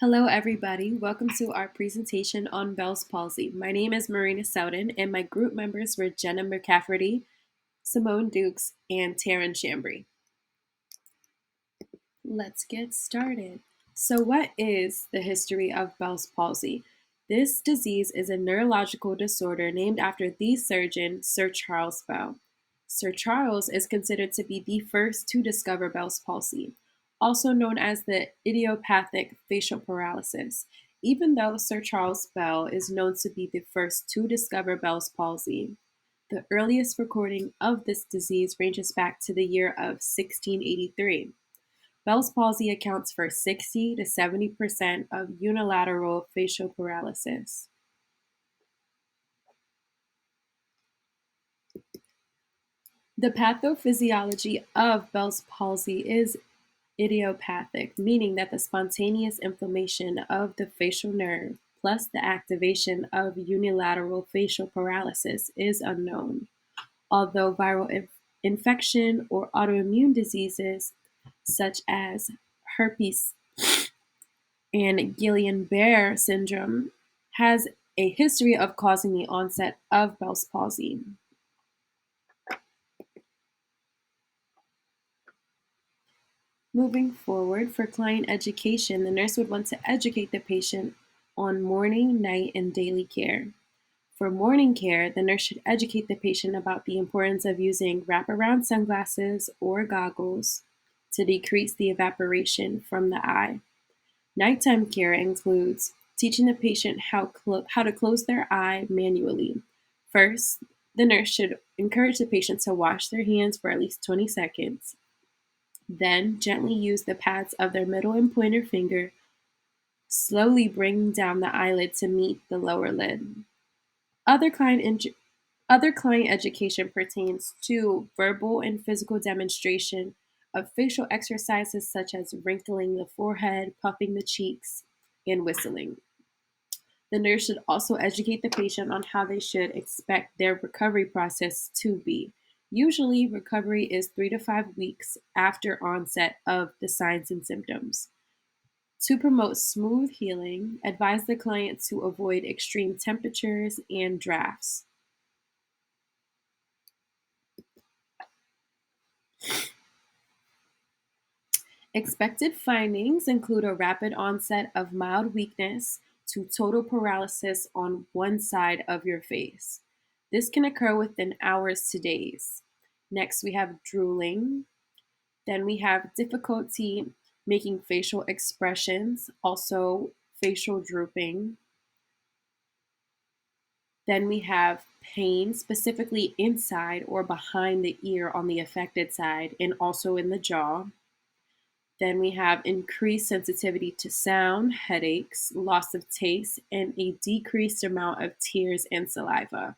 Hello, everybody. Welcome to our presentation on Bell's palsy. My name is Marina Souden, and my group members were Jenna McCafferty, Simone Dukes, and Taryn Chambry. Let's get started. So, what is the history of Bell's palsy? This disease is a neurological disorder named after the surgeon, Sir Charles Bell. Sir Charles is considered to be the first to discover Bell's palsy, also known as the idiopathic facial paralysis. Even though Sir Charles Bell is known to be the first to discover Bell's palsy, the earliest recording of this disease ranges back to the year of 1683. Bell's palsy accounts for 60 to 70% of unilateral facial paralysis. The pathophysiology of Bell's palsy is idiopathic, meaning that the spontaneous inflammation of the facial nerve plus the activation of unilateral facial paralysis is unknown. Although viral infection or autoimmune diseases such as herpes and Guillain-Barré syndrome has a history of causing the onset of Bell's palsy. Moving forward, for client education, the nurse would want to educate the patient on morning, night, and daily care. For morning care, the nurse should educate the patient about the importance of using wraparound sunglasses or goggles to decrease the evaporation from the eye. Nighttime care includes teaching the patient how to close their eye manually. First, the nurse should encourage the patient to wash their hands for at least 20 seconds. Then, gently use the pads of their middle and pointer finger, slowly bringing down the eyelid to meet the lower lid. Other client education pertains to verbal and physical demonstration of facial exercises such as wrinkling the forehead, puffing the cheeks, and whistling. The nurse should also educate the patient on how they should expect their recovery process to be. Usually, recovery is 3 to 5 weeks after onset of the signs and symptoms. To promote smooth healing, advise the client to avoid extreme temperatures and drafts. Expected findings include a rapid onset of mild weakness to total paralysis on one side of your face. This can occur within hours to days. Next, we have drooling. Then we have difficulty making facial expressions, also facial drooping. Then we have pain, specifically inside or behind the ear on the affected side, and also in the jaw. Then we have increased sensitivity to sound, headaches, loss of taste, and a decreased amount of tears and saliva.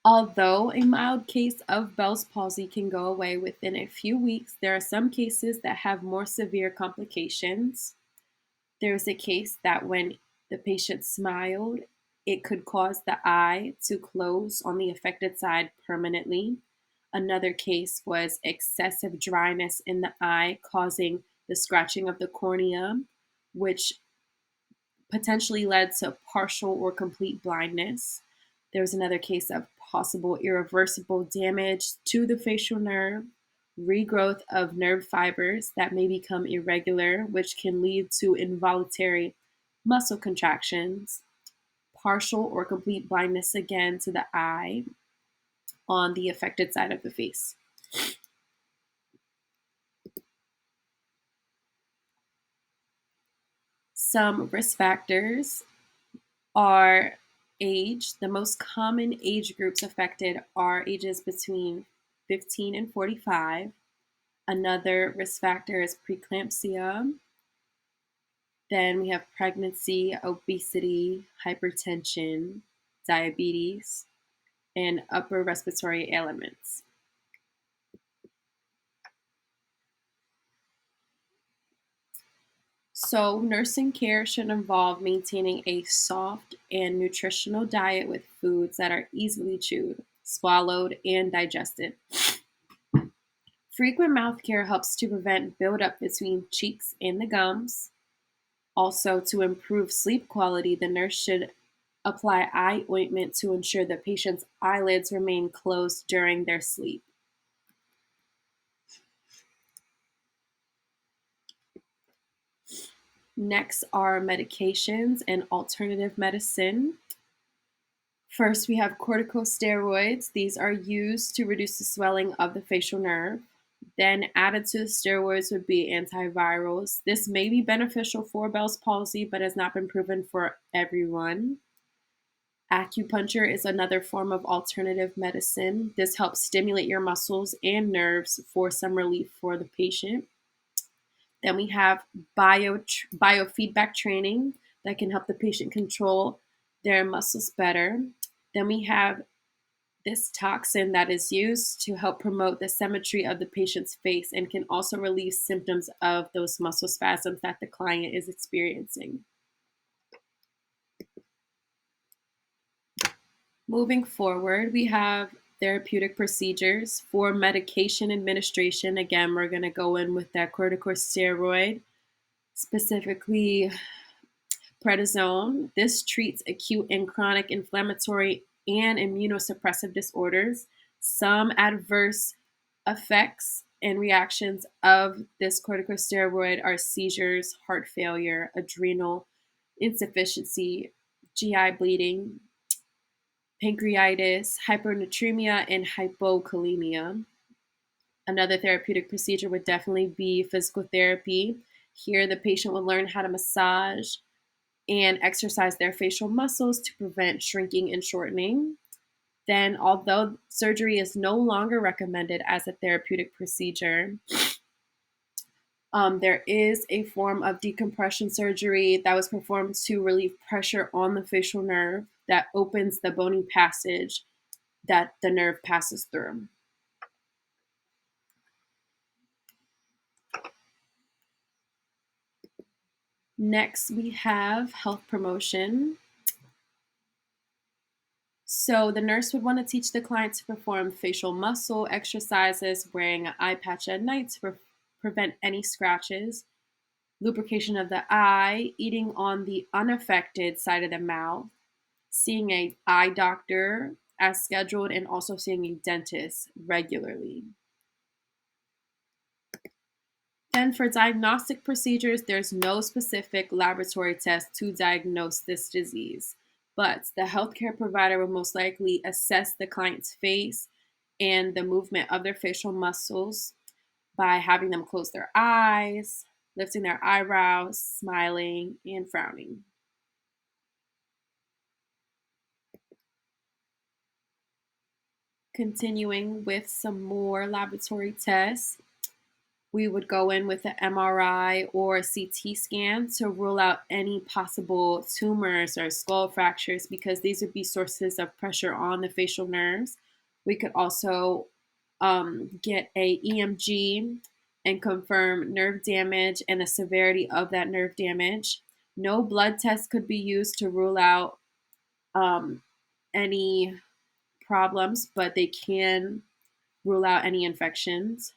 Although a mild case of Bell's palsy can go away within a few weeks, there are some cases that have more severe complications. There's a case that when the patient smiled, it could cause the eye to close on the affected side permanently. Another case was excessive dryness in the eye, causing the scratching of the cornea, which potentially led to partial or complete blindness. There was another case of possible irreversible damage to the facial nerve, regrowth of nerve fibers that may become irregular, which can lead to involuntary muscle contractions, partial or complete blindness again to the eye on the affected side of the face. Some risk factors are age. The most common age groups affected are ages between 15 and 45. Another risk factor is preeclampsia. Then we have pregnancy, obesity, hypertension, diabetes, and upper respiratory ailments. So, nursing care should involve maintaining a soft and nutritional diet with foods that are easily chewed, swallowed, and digested. Frequent mouth care helps to prevent buildup between cheeks and the gums. Also, to improve sleep quality, the nurse should apply eye ointment to ensure the patient's eyelids remain closed during their sleep. Next are medications and alternative medicine. First, we have corticosteroids. These are used to reduce the swelling of the facial nerve. Then, added to the steroids would be antivirals. This may be beneficial for Bell's palsy, but has not been proven for everyone. Acupuncture is another form of alternative medicine. This helps stimulate your muscles and nerves for some relief for the patient. Then we have biofeedback training that can help the patient control their muscles better. Then we have this toxin that is used to help promote the symmetry of the patient's face and can also relieve symptoms of those muscle spasms that the client is experiencing. Moving forward, we have therapeutic procedures for medication administration. Again, we're going to go in with that corticosteroid, specifically prednisone. This treats acute and chronic inflammatory and immunosuppressive disorders. Some adverse effects and reactions of this corticosteroid are seizures, heart failure, adrenal insufficiency, GI bleeding, pancreatitis, hypernatremia, and hypokalemia. Another therapeutic procedure would definitely be physical therapy. Here, the patient will learn how to massage and exercise their facial muscles to prevent shrinking and shortening. Then, although surgery is no longer recommended as a therapeutic procedure, there is a form of decompression surgery that was performed to relieve pressure on the facial nerve that opens the bony passage that the nerve passes through. Next, we have health promotion. So the nurse would want to teach the client to perform facial muscle exercises, wearing an eye patch at night to prevent any scratches, lubrication of the eye, eating on the unaffected side of the mouth, seeing an eye doctor as scheduled, and also seeing a dentist regularly. Then for diagnostic procedures, there's no specific laboratory test to diagnose this disease, but the healthcare provider will most likely assess the client's face and the movement of their facial muscles by having them close their eyes, lifting their eyebrows, smiling, and frowning. Continuing with some more laboratory tests, we would go in with an MRI or a CT scan to rule out any possible tumors or skull fractures because these would be sources of pressure on the facial nerves. We could also get a EMG and confirm nerve damage and the severity of that nerve damage. No blood test could be used to rule out any problems, but they can rule out any infections.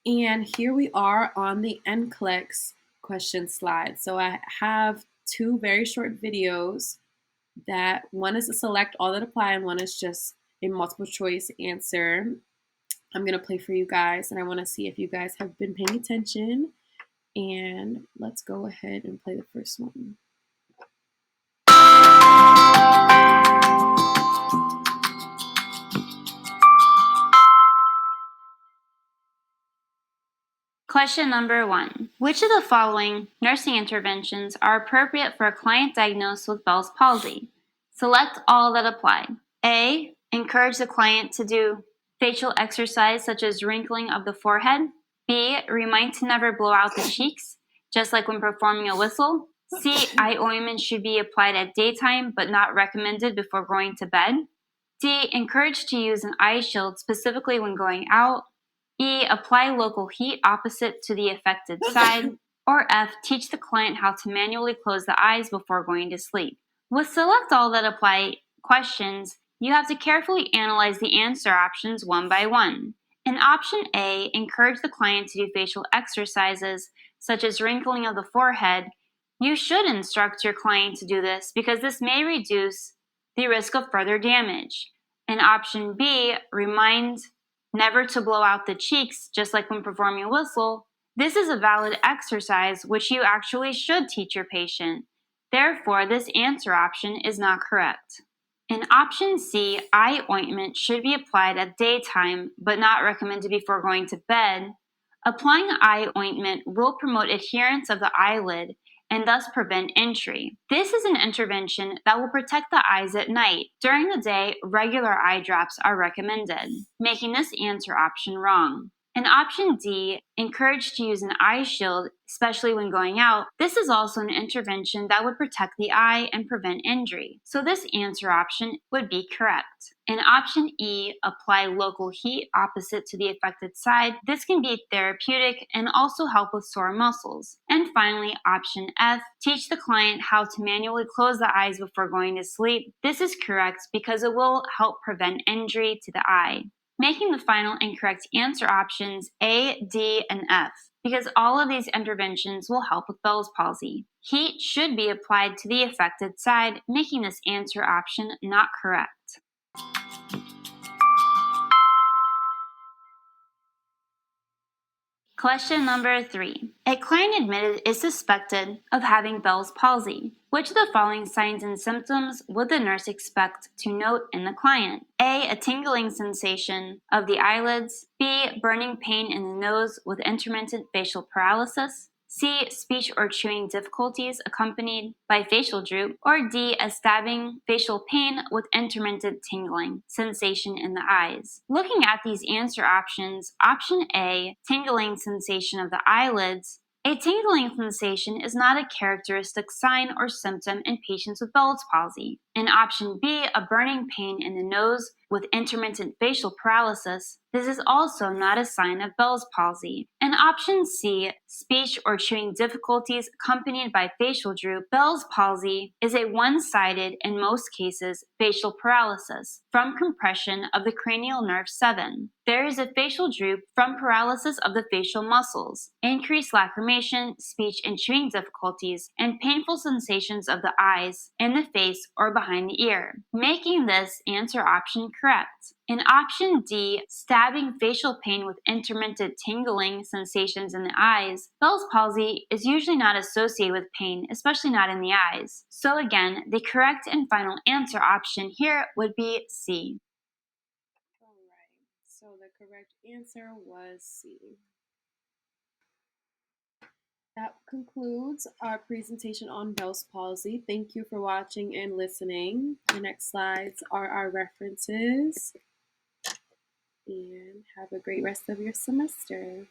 And here we are on the NCLEX question slide. So I have two very short videos that one is a select all that apply and one is just a multiple choice answer. I'm going to play for you guys and I want to see if you guys have been paying attention. And let's go ahead and play the first one. Question number 1. Which of the following nursing interventions are appropriate for a client diagnosed with Bell's palsy? Select all that apply. A. Encourage the client to do facial exercise such as wrinkling of the forehead. B. Remind to never blow out the cheeks, just like when performing a whistle. C. Eye ointment should be applied at daytime but not recommended before going to bed. D. Encourage to use an eye shield specifically when going out. E. Apply local heat opposite to the affected side. Or F. Teach the client how to manually close the eyes before going to sleep. With select all that apply questions, You have to carefully analyze the answer options one by one. In option A, encourage the client to do facial exercises such as wrinkling of the forehead. You should instruct your client to do this because this may reduce the risk of further damage. In option B, remind never to blow out the cheeks just like when performing a whistle. This is a valid exercise which you actually should teach your patient. Therefore, this answer option is not correct. In option C, eye ointment should be applied at daytime but not recommended before going to bed. Applying eye ointment will promote adherence of the eyelid and thus prevent injury. This is an intervention that will protect the eyes at night. During the day, regular eye drops are recommended, making this answer option wrong. In option D, encouraged to use an eye shield, especially when going out. This is also an intervention that would protect the eye and prevent injury. So this answer option would be correct. In option E, apply local heat opposite to the affected side. This can be therapeutic and also help with sore muscles. And finally, option F, teach the client how to manually close the eyes before going to sleep. This is correct because it will help prevent injury to the eye, making the final incorrect answer options A, D, and F, because all of these interventions will help with Bell's palsy. Heat should be applied to the affected side, making this answer option not correct. Question number 3. A client admitted is suspected of having Bell's palsy. Which of the following signs and symptoms would the nurse expect to note in the client? A tingling sensation of the eyelids. B, burning pain in the nose with intermittent facial paralysis. C, speech or chewing difficulties accompanied by facial droop. Or D, a stabbing facial pain with intermittent tingling sensation in the eyes. Looking at these answer options, option A, tingling sensation of the eyelids. A tingling sensation is not a characteristic sign or symptom in patients with Bell's palsy. In option B, a burning pain in the nose with intermittent facial paralysis. This is also not a sign of Bell's palsy. In option C, speech or chewing difficulties accompanied by facial droop. Bell's palsy is a one-sided, in most cases, facial paralysis from compression of the cranial nerve 7. There is a facial droop from paralysis of the facial muscles, increased lacrimation, speech and chewing difficulties, and painful sensations of the eyes, in the face, or behind the ear, making this answer option correct. In option D, stabbing facial pain with intermittent tingling sensations in the eyes, Bell's palsy is usually not associated with pain, especially not in the eyes. So again, the correct and final answer option here would be C. All right, so the correct answer was C. That concludes our presentation on Bell's palsy. Thank you for watching and listening. The next slides are our references. And have a great rest of your semester.